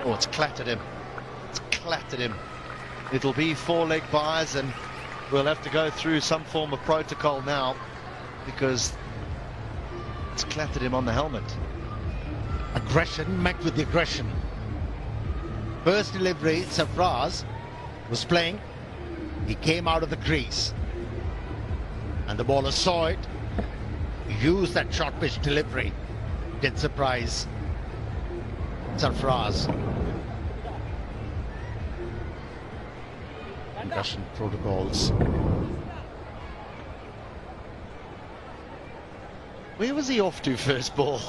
Oh, it's clattered him. It's clattered him. It'll be 4-leg buys, and we'll have to go through some form of protocol now because it's clattered him on the helmet. Aggression met with aggression. First delivery, Sarfraz was playing. He came out of the crease. And the bowler saw it. Used that short pitch delivery. Did surprise Sarfraz. Russian protocols. Where was he off to first ball?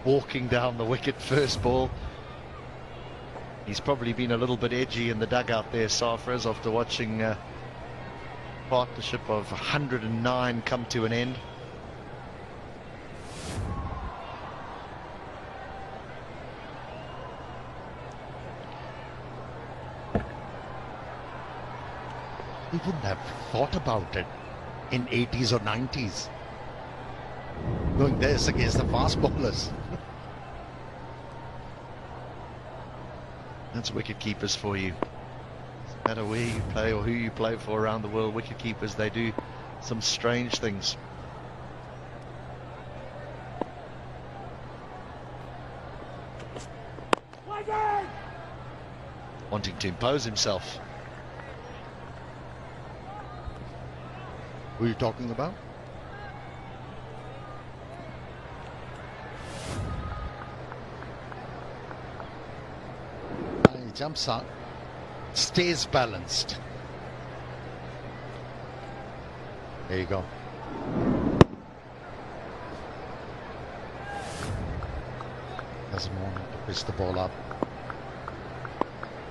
Walking down the wicket first ball. He's probably been a little bit edgy in the dugout there, Sarfraz, after watching partnership of 109 come to an end. He wouldn't have thought about it in 80s or 90s. Doing this against the fast bowlers. That's wicket keepers for you. No matter where you play or who you play for around the world, wicket keepers, they do some strange things. Wanting to impose himself. Who are you talking about? He jumps up, stays balanced. There you go. Doesn't want to pitch the ball up.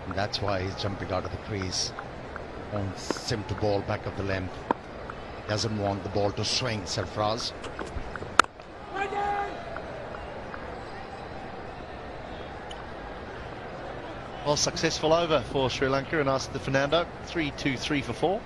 And that's why he's jumping out of the crease. Wants him to ball back of the length. Doesn't want the ball to swing, Sarfraz. Well, successful over for Sri Lanka and asked the Fernando. 3-2, 3 for 4.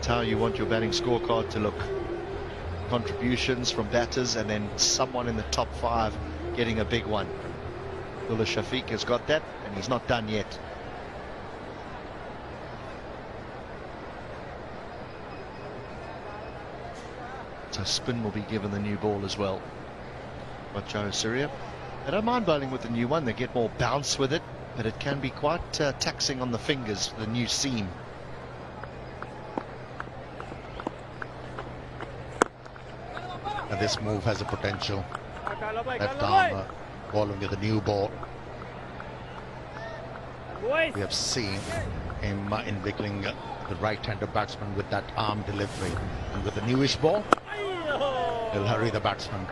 How you want your batting scorecard to look. Contributions from batters and then someone in the top 5 getting a big one. Ullah Shafiq has got that, and he's not done yet. So spin will be given the new ball as well. But Joe Syria, they don't mind bowling with the new one. They get more bounce with it, but it can be quite taxing on the fingers, the new seam. And this move has a potential. Left arm bowling with a new ball. We have seen him invigilating the right-handed batsman with that arm delivery. And with the newish ball, he'll hurry the batsman.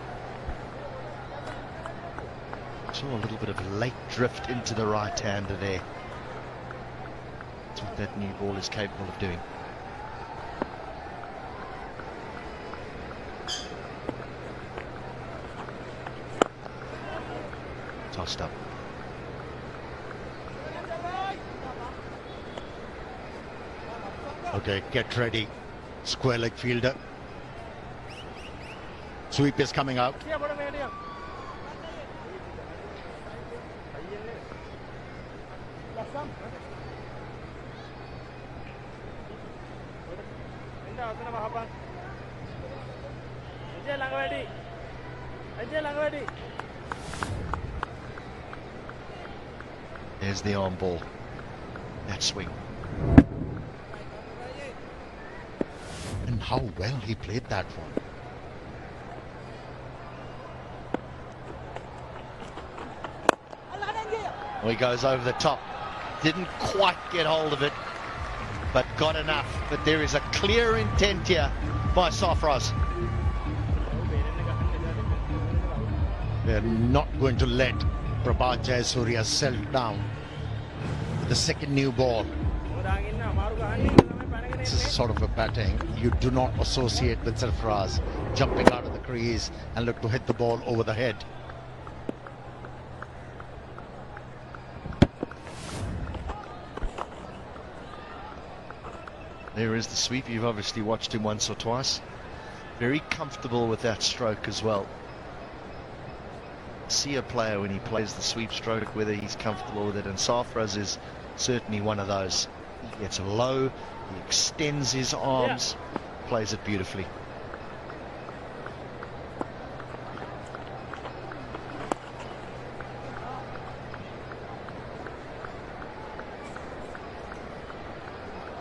Saw a little bit of late drift into the right-hander there. That's what that new ball is capable of doing. Tossed up. Okay, get ready. Square leg fielder. Sweep is coming out. There's the arm ball. That swing. And how well he played that one. Well, he goes over the top. Didn't quite get hold of it, but got enough. But there is a clear intent here by Sarfraz. They're not going to let Prabhat Jayasuriya settle down with the second new ball. This is sort of a batting you do not associate with Sarfaraz, jumping out of the crease and look to hit the ball over the head. There is the sweep. You've obviously watched him once or twice. Very comfortable with that stroke as well. See a player when he plays the sweep stroke, whether he's comfortable with it, and Sarfaraz is certainly one of those. He gets low, he extends his arms, plays it beautifully.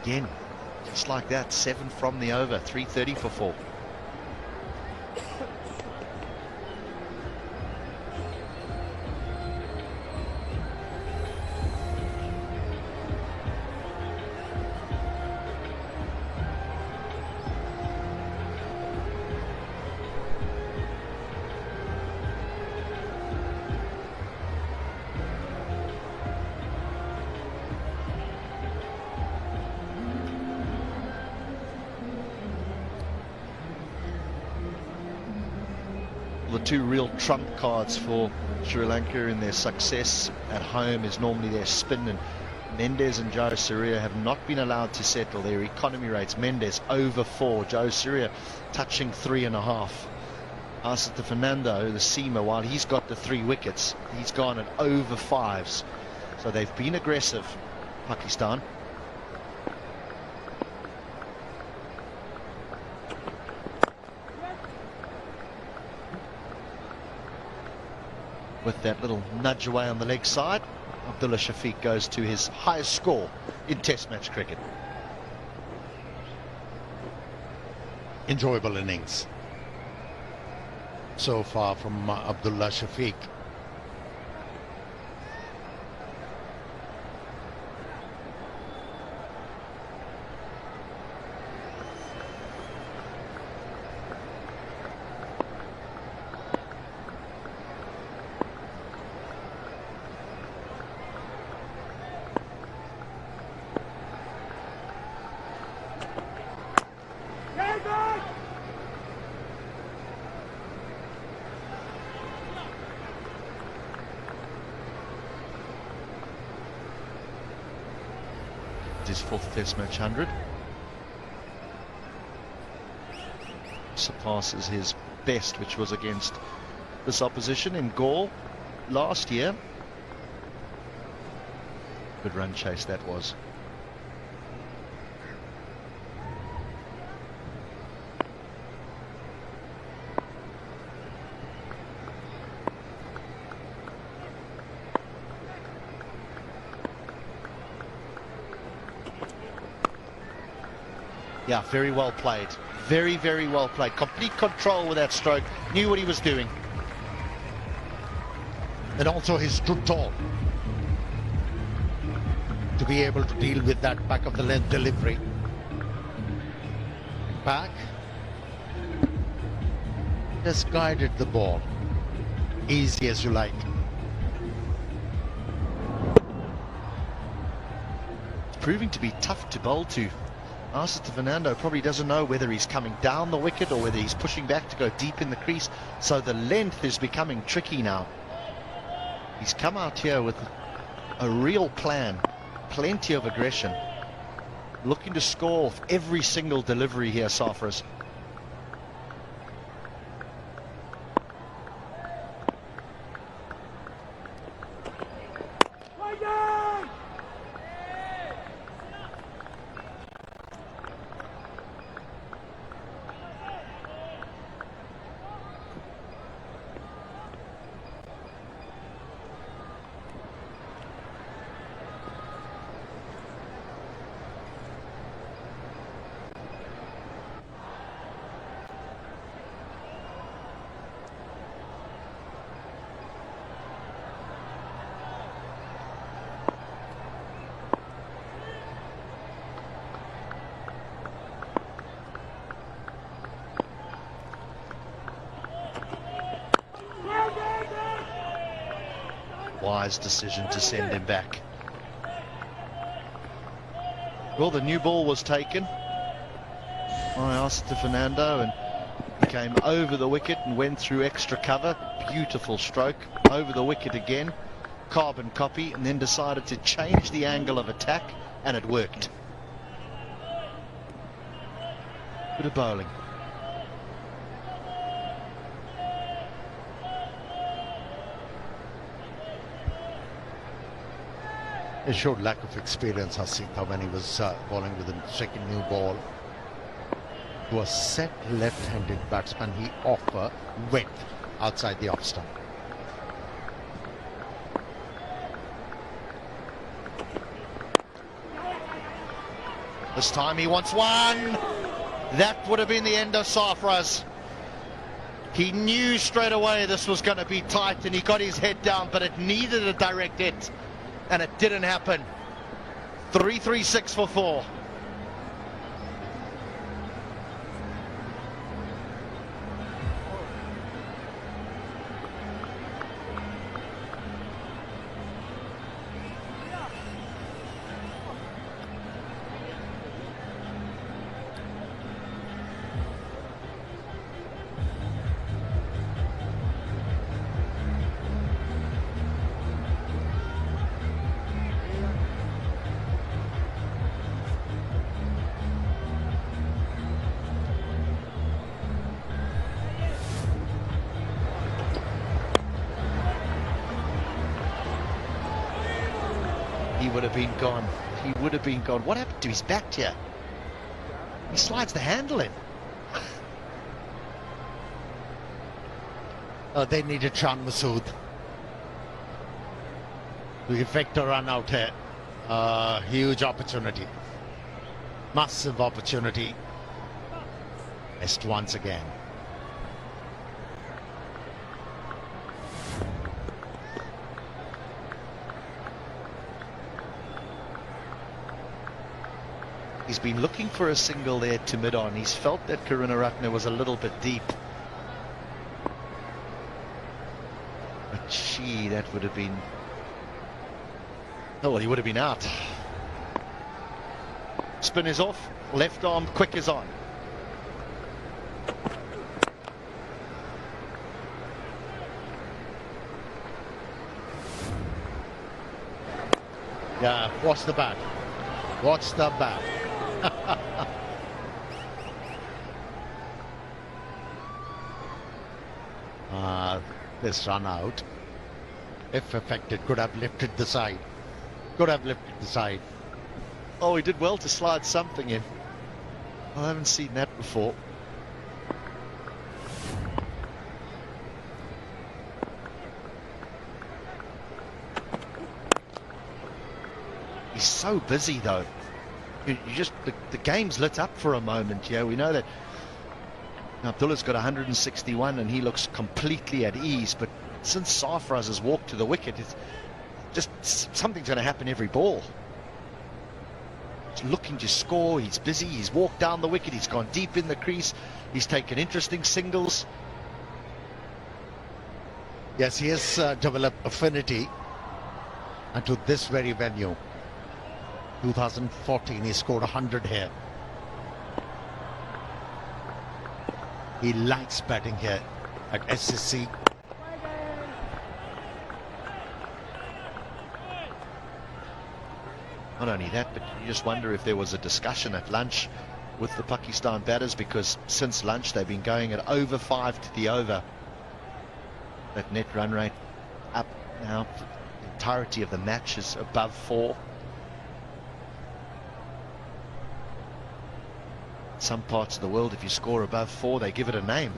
Again, just like that, 7 from the over, 330 for 4. The two real trump cards for Sri Lanka in their success at home is normally their spin, and Mendes and Jayasuriya have not been allowed to settle their economy rates. Mendes over 4, Jayasuriya touching 3.5. Asita Fernando, the seamer, while he's got the 3 wickets, he's gone at over 5s. So they've been aggressive, Pakistan. With that little nudge away on the leg side, Abdullah Shafiq goes to his highest score in Test match cricket. Enjoyable innings so far from Abdullah Shafiq. His 4th Test match 100. Surpasses his best, which was against this opposition in Gaul last year. Good run chase that was. Yeah, very well played. Very, very well played. Complete control with that stroke. Knew what he was doing. And also he stood tall to be able to deal with that back of the length delivery. Back. Just guided the ball. Easy as you like. It's proving to be tough to bowl to. Asita Fernando probably doesn't know whether he's coming down the wicket or whether he's pushing back to go deep in the crease. So the length is becoming tricky now. He's come out here with a real plan. Plenty of aggression. Looking to score off every single delivery here, Sarfaraz. wise decision to send him back. Well, the new ball was taken. I asked to Fernando, and he came over the wicket and went through extra cover. Beautiful stroke. Over the wicket again. Carbon copy, and then decided to change the angle of attack, and it worked. Bit of bowling. It showed lack of experience, Hasitha, when he was bowling with a second new ball. To a set left-handed batsman, he offered width outside the off stump. This time he wants one. That would have been the end of Safra's. He knew straight away this was going to be tight, and he got his head down, but it needed a direct hit, and it didn't happen. 3-3-6 for 4. He would have been gone. He would have been gone. What happened to his bat here? He slides the handle in. They needed Shan Masood to effect a run out here. Huge opportunity. Massive opportunity. Missed once again. He's been looking for a single there to mid-on. He's felt that Karunaratne was a little bit deep. But gee, that would have been... Oh, well, he would have been out. Spin is off. Left arm quick is on. Yeah, watch the bat. Watch the bat. This run out, if affected, could have lifted the side. Could have lifted the side. Oh, he did well to slide something in. I haven't seen that before. He's so busy though. You just the game's lit up for a moment. Yeah, we know that Abdullah's got 161 and he looks completely at ease. But since Safraz has walked to the wicket, it's just something's going to happen every ball. He's looking to score. He's busy. He's walked down the wicket. He's gone deep in the crease. He's taken interesting singles. Yes, he has developed affinity and to this very venue. 2014, he scored 100 here. He likes batting here at SSC. Not only that, but you just wonder if there was a discussion at lunch with the Pakistan batters, because since lunch they've been going at over 5 to the over. That net run rate up now. The entirety of the match is above 4. Some parts of the world, if you score above 4, they give it a name.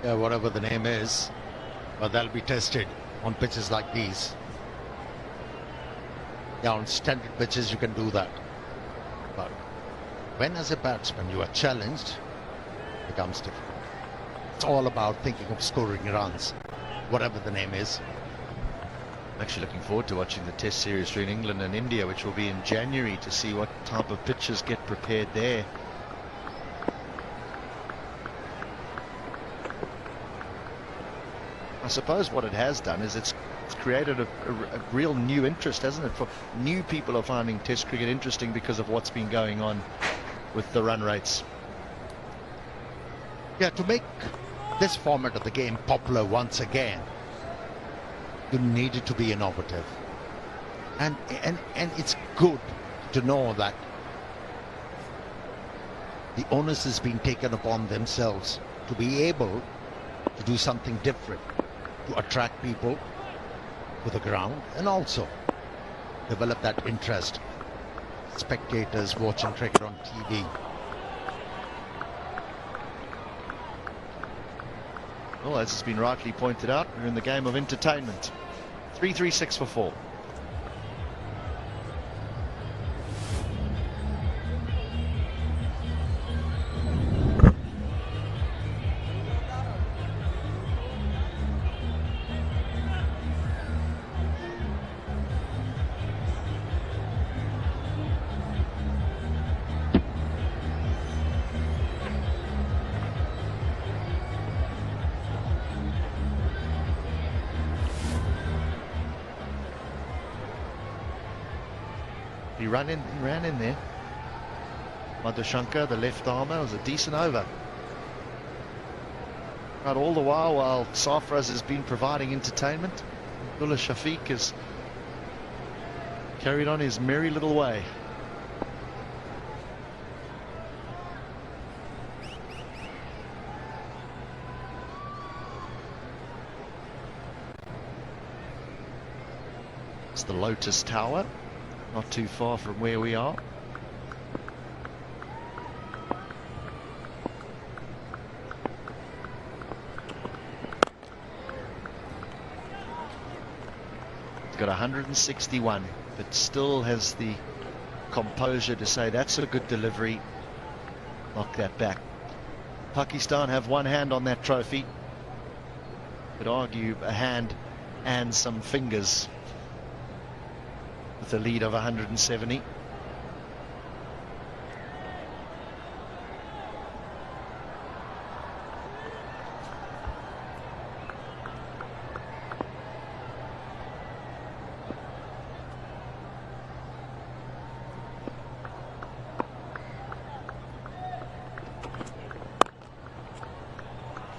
Yeah, whatever the name is, but they'll be tested on pitches like these. Yeah, on standard pitches you can do that. But when as a batsman you are challenged, becomes difficult. It's all about thinking of scoring runs, whatever the name is. I'm actually looking forward to watching the Test series between England and India, which will be in January, to see what type of pitches get prepared there. I suppose what it has done is it's created a real new interest, hasn't it? For new people are finding Test cricket interesting because of what's been going on with the run rates. Yeah, to make this format of the game popular once again, you needed to be innovative. And it's good to know that the onus has been taken upon themselves to be able to do something different, to attract people to the ground and also develop that interest. Spectators watching cricket on TV. Well, as has been rightly pointed out, we're in the game of entertainment. 3-3-6 for 4. He ran in there. Madhushankar, the left armer, was a decent over. Right, all the while Sarfraz has been providing entertainment, Abdullah Shafiq has carried on his merry little way. It's the Lotus Tower. Not too far from where we are. It's got 161, but still has the composure to say that's a good delivery. Knock that back. Pakistan have one hand on that trophy. Could argue a hand and some fingers, with a lead of 170.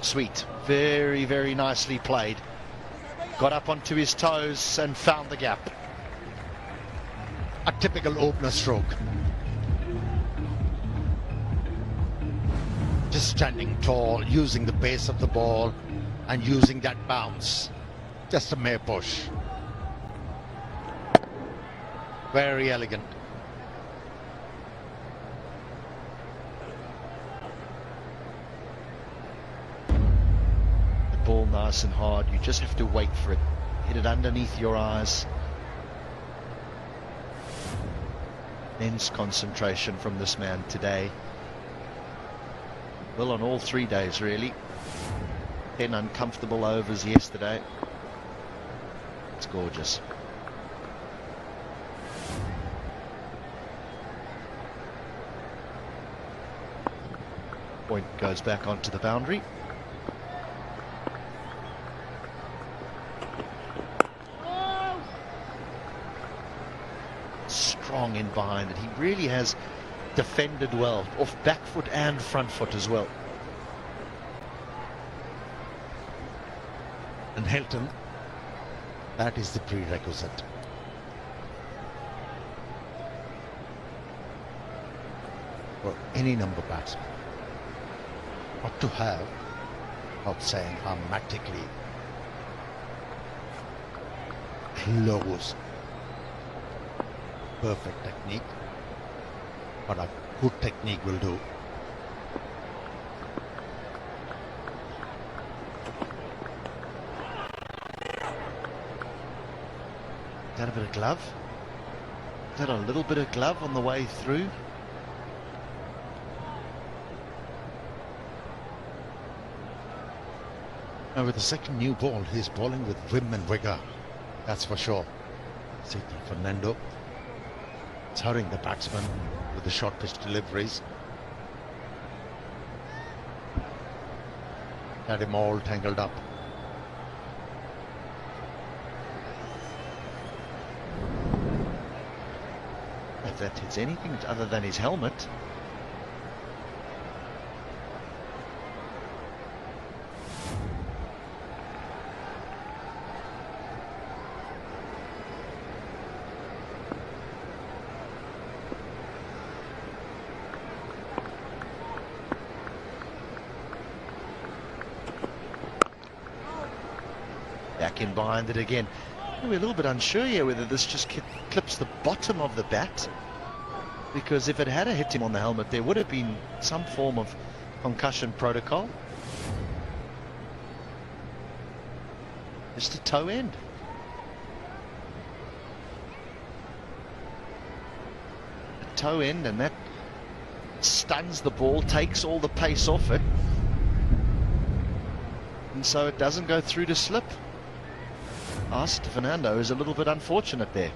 Sweet, very, very nicely played. Got up onto his toes and found the gap. A typical opener stroke. Just standing tall, using the base of the ball and using that bounce. Just a mere push. Very elegant. The ball nice and hard. You just have to wait for it. Hit it underneath your eyes. Immense concentration from this man today. Well, on all 3 days really. 10 uncomfortable overs yesterday. It's gorgeous. Point goes back onto the boundary. Strong in behind it. He really has defended well, off back foot and front foot as well. And Hilton, that is the prerequisite. For any number batsman, not to have, not saying harmatically, close, perfect technique, but a good technique will do. Is that a bit of glove? Is that a little bit of glove on the way through? And with the second new ball, he's bowling with vim and vigour. That's for sure. Sri Fernando is hurrying the batsman with the short pitch deliveries. Had him all tangled up. If that hits anything other than his helmet. Back in behind it again. We're a little bit unsure here whether this just clips the bottom of the bat, because if it had hit him on the helmet, there would have been some form of concussion protocol. Just a toe end. A toe end, and that stuns the ball, takes all the pace off it, and so it doesn't go through to slip. Sri Fernando is a little bit unfortunate there.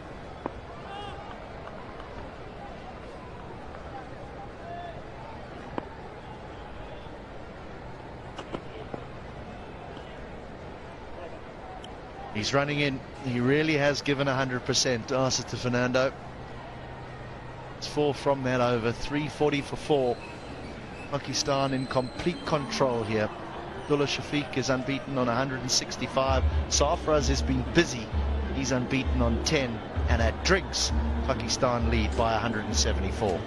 He's running in. He really has given 100%. Sri Fernando. It's 4 from that over. 340 for 4. Pakistan in complete control here. Abdullah Shafiq is unbeaten on 165. Sarfraz has been busy. He's unbeaten on 10. And at drinks, Pakistan lead by 174.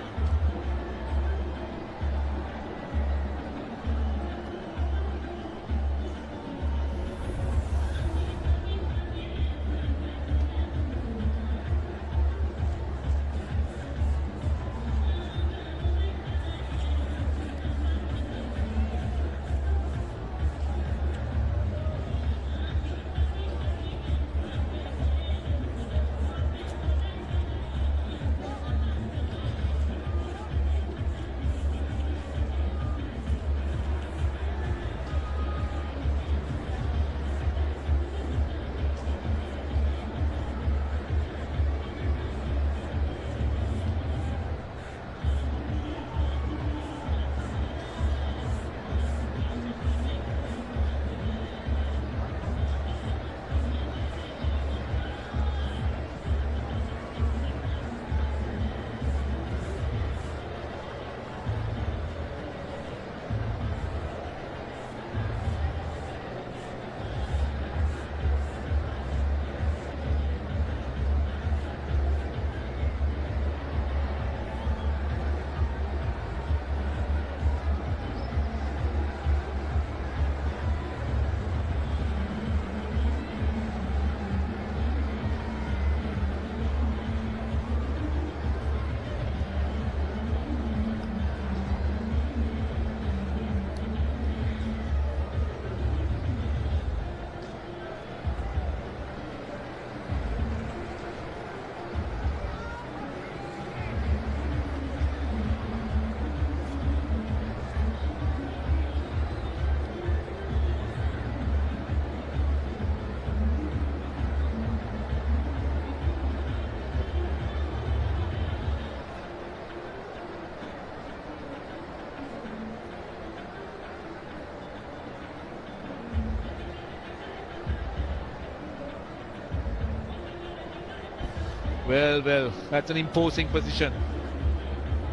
Well, that's an imposing position.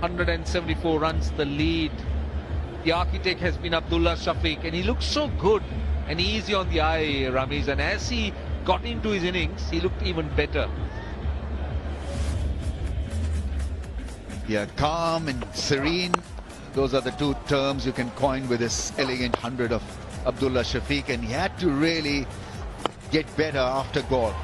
174 runs the lead. The architect has been Abdullah Shafiq, and he looks so good and easy on the eye, Ramiz. And as he got into his innings, he looked even better. Yeah, calm and serene. Those are the two terms you can coin with this elegant 100 of Abdullah Shafiq, and he had to really get better after goal.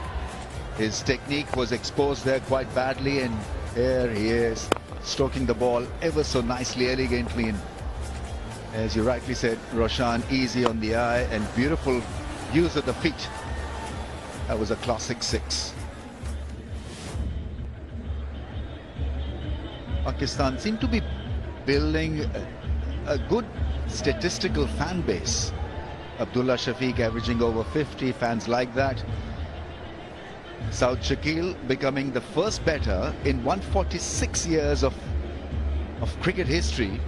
His technique was exposed there quite badly, and there he is, stroking the ball ever so nicely, elegantly, and as you rightly said, Roshan, easy on the eye and beautiful use of the feet. That was a classic 6. Pakistan seem to be building a good statistical fan base. Abdullah Shafiq averaging over 50, fans like that. Saud Shakil becoming the first batter in 146 years of cricket history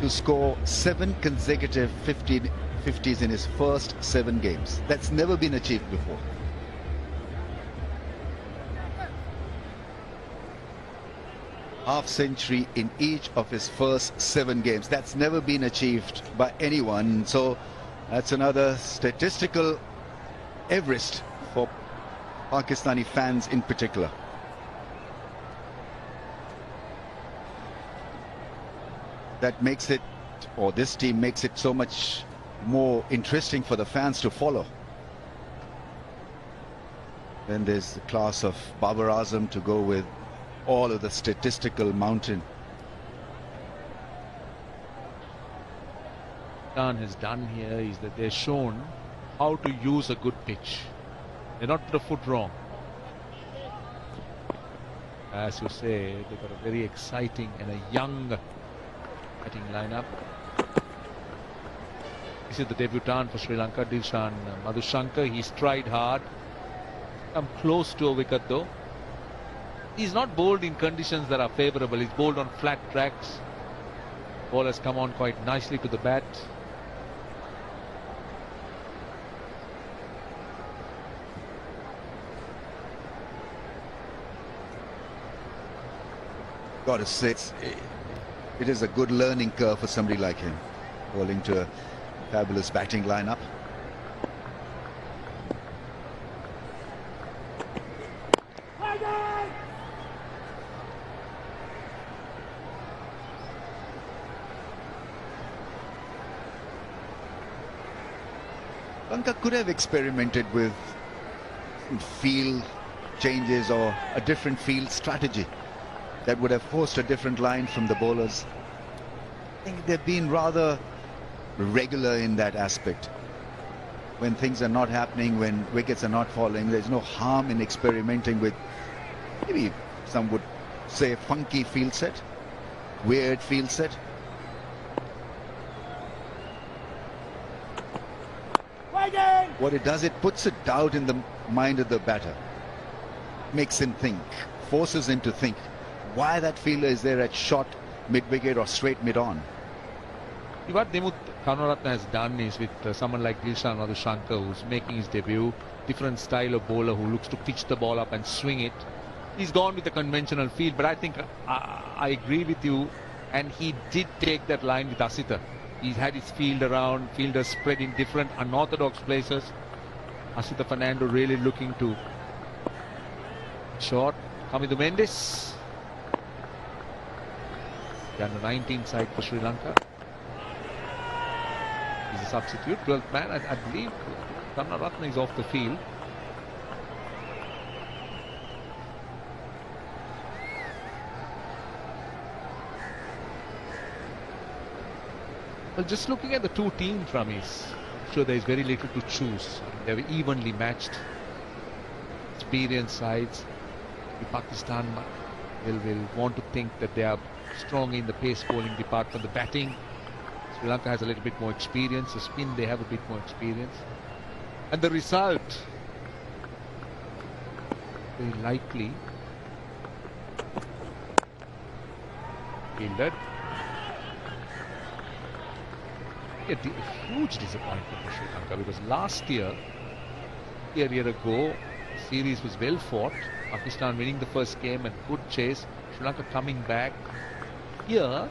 to score 7 consecutive 50s in his first 7 games. That's never been achieved before. Half century in each of his first 7 games. That's never been achieved by anyone. So that's another statistical Everest for Pakistani fans in particular. That makes it, or this team makes it so much more interesting for the fans to follow. Then there's the class of Babar Azam to go with all of the statistical mountain. Pakistan has done here is that they're shown how to use a good pitch. They're not put a foot wrong. As you say, they've got a very exciting and a young batting lineup. This is the debutant for Sri Lanka, Dilshan Madhushankar. He's tried hard, come close to a wicket though. He's not bowled in conditions that are favourable. He's bowled on flat tracks. Ball has come on quite nicely to the bat. Got to say, it is a good learning curve for somebody like him, bowling to a fabulous batting lineup. Lanka could have experimented with field changes or a different field strategy that would have forced a different line from the bowlers. I think they've been rather regular in that aspect. When things are not happening, when wickets are not falling, there's no harm in experimenting with, maybe some would say, funky field set, weird field set. What it does, it puts a doubt in the mind of the batter, makes him think, forces him to think why that fielder is there at short mid-wicket or straight mid-on. What Dimuth Karunaratne has done is with someone like Dilshan Madhushankar, who's making his debut, different style of bowler who looks to pitch the ball up and swing it. He's gone with the conventional field, but I think I agree with you, and he did take that line with Asita. He's had his field around, fielders spread in different unorthodox places. Asita Fernando really looking to short. Hamidu Mendes. The under 19 side for Sri Lanka. He's a substitute, 12th man. I believe Karunaratne is off the field. Well, just looking at the two teams, Ramesh, I'm sure there is very little to choose. They were evenly matched. Experienced sides. Pakistan will want to think that they are strong in the pace bowling department. The batting, Sri Lanka has a little bit more experience. The spin, they have a bit more experience. And the result, very likely fielded. A huge disappointment for Sri Lanka, because last year, a year ago, the series was well fought. Pakistan winning the first game and good chase. Sri Lanka coming back. Here,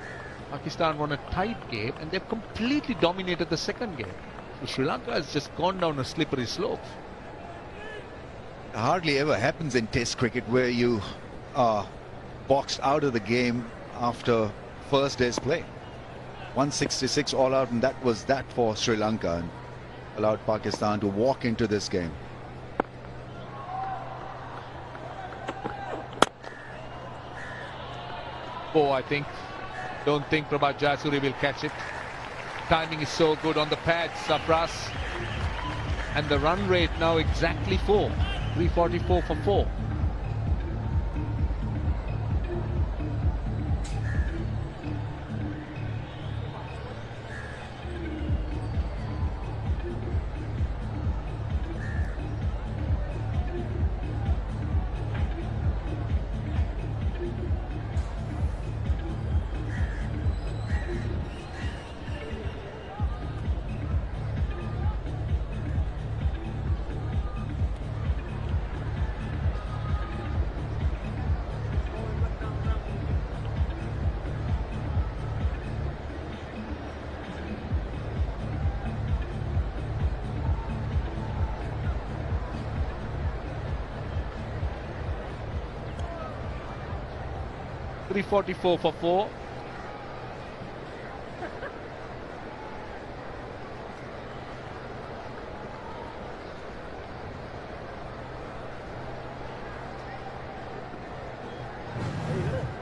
Pakistan won a tight game and they've completely dominated the second game. So Sri Lanka has just gone down a slippery slope. It hardly ever happens in Test cricket where you are boxed out of the game after first day's play. 166 all out, and that was that for Sri Lanka, and allowed Pakistan to walk into this game. Oh, don't think Prabhat Jayasuriya will catch it. Timing is so good on the pads, Safras. And the run rate now exactly 4. 344 for 4. 344 for 4.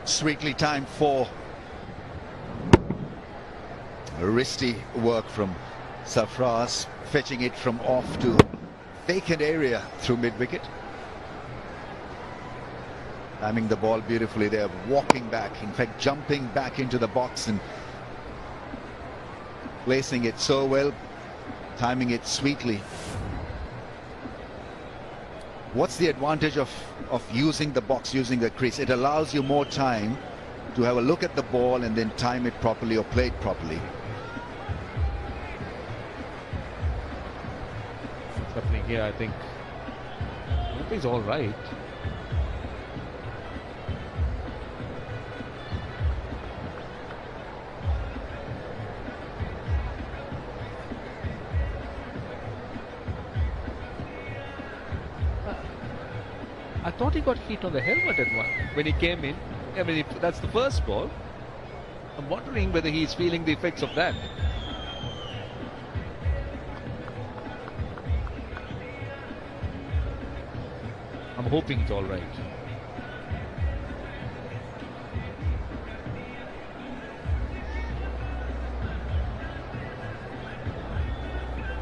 Sweetly timed 4. Wristy work from Sarfraz, fetching it from off to vacant area through mid-wicket. Timing the ball beautifully there, walking back, in fact jumping back into the box and placing it so well, timing it sweetly. What's the advantage of using the box, using the crease? It allows you more time to have a look at the ball and then time it properly or play it properly. What's happening here, I think he's all right. I thought he got hit on the helmet at one when he came in. I mean, that's the first ball. I'm wondering whether he's feeling the effects of that. I'm hoping it's all right.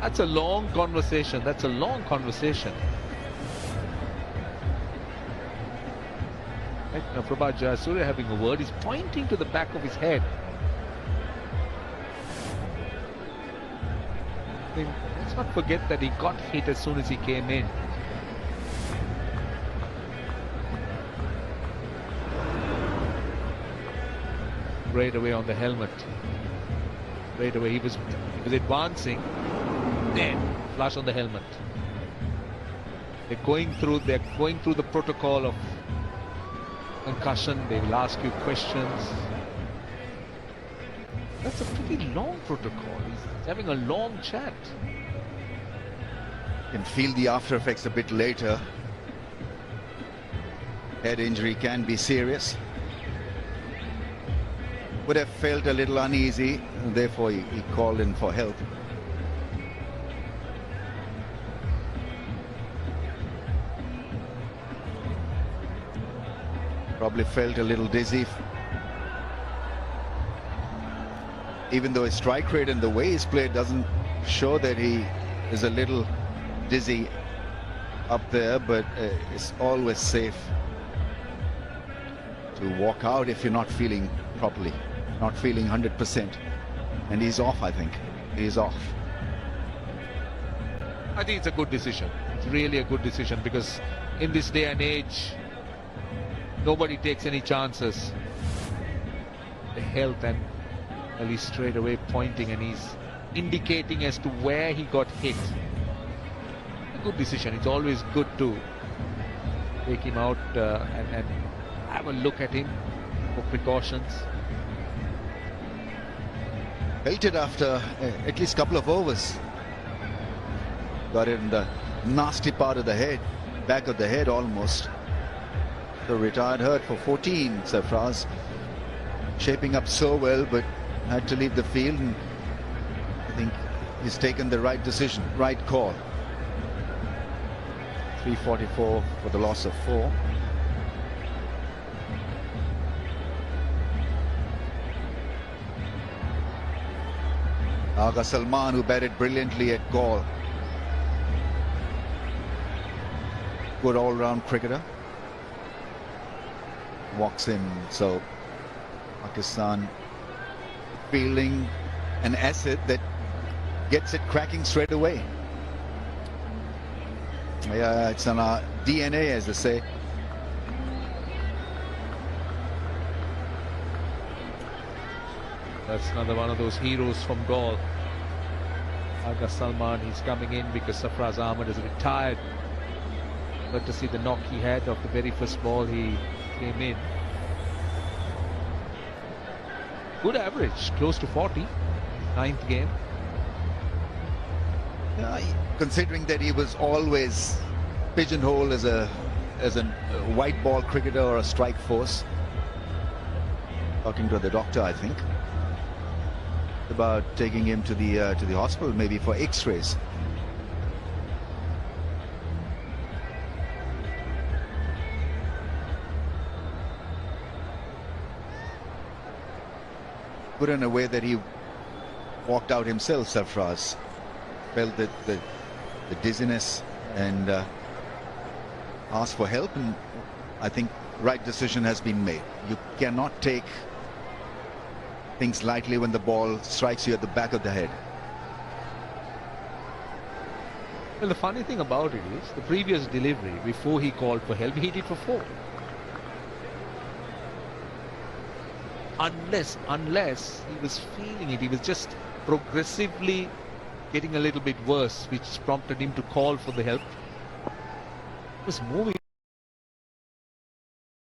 That's a long conversation. That's a long conversation. Right now, Prabhat Jayasuriya having a word. He's pointing to the back of his head. I mean, let's not forget that he got hit as soon as he came in. Right away on the helmet. Right away he was advancing. Then flash on the helmet. They're going through the protocol of concussion. They will ask you questions. That's a pretty long protocol. He's having a long chat. Can feel the after effects a bit later. Head injury can be serious. Would have felt a little uneasy, and therefore he called in for help. Probably felt a little dizzy. Even though his strike rate and the way he's played doesn't show that he is a little dizzy up there, but it's always safe to walk out if you're not feeling properly, not feeling 100%. And he's off, I think. He's off. I think it's a good decision. It's really a good decision, because in this day and age, nobody takes any chances. The health, and he's straight away pointing and he's indicating as to where he got hit. A good decision. It's always good to take him out and have a look at him for precautions. Felt it after at least a couple of overs. Got it in the nasty part of the head, back of the head almost. So retired hurt for 14, Sarfraz. Shaping up so well, but had to leave the field, and I think he's taken the right decision, right call. 344 for the loss of 4. Agha Salman, who batted brilliantly at Gaul. Good all-round cricketer. Walks in, so Pakistan fielding an asset that gets it cracking straight away. Yeah, it's on our DNA, as they say. That's another one of those heroes from Gaul. Agha Salman, he's coming in because Sarfraz Ahmed is retired. But to see the knock he had of the very first ball he came in. Good average, close to 40. 9th game. Considering that he was always pigeonholed as a white ball cricketer or a strike force, talking to the doctor, I think, about taking him to the hospital, maybe for X-rays. Put in a way that he walked out himself, Sarfraz. Felt that the dizziness and asked for help, and I think right decision has been made. You cannot take things lightly when the ball strikes you at the back of the head. Well, the funny thing about it is, the previous delivery, before he called for help, he hit it for 4. Unless he was feeling it, he was just progressively getting a little bit worse, which prompted him to call for the help. He was moving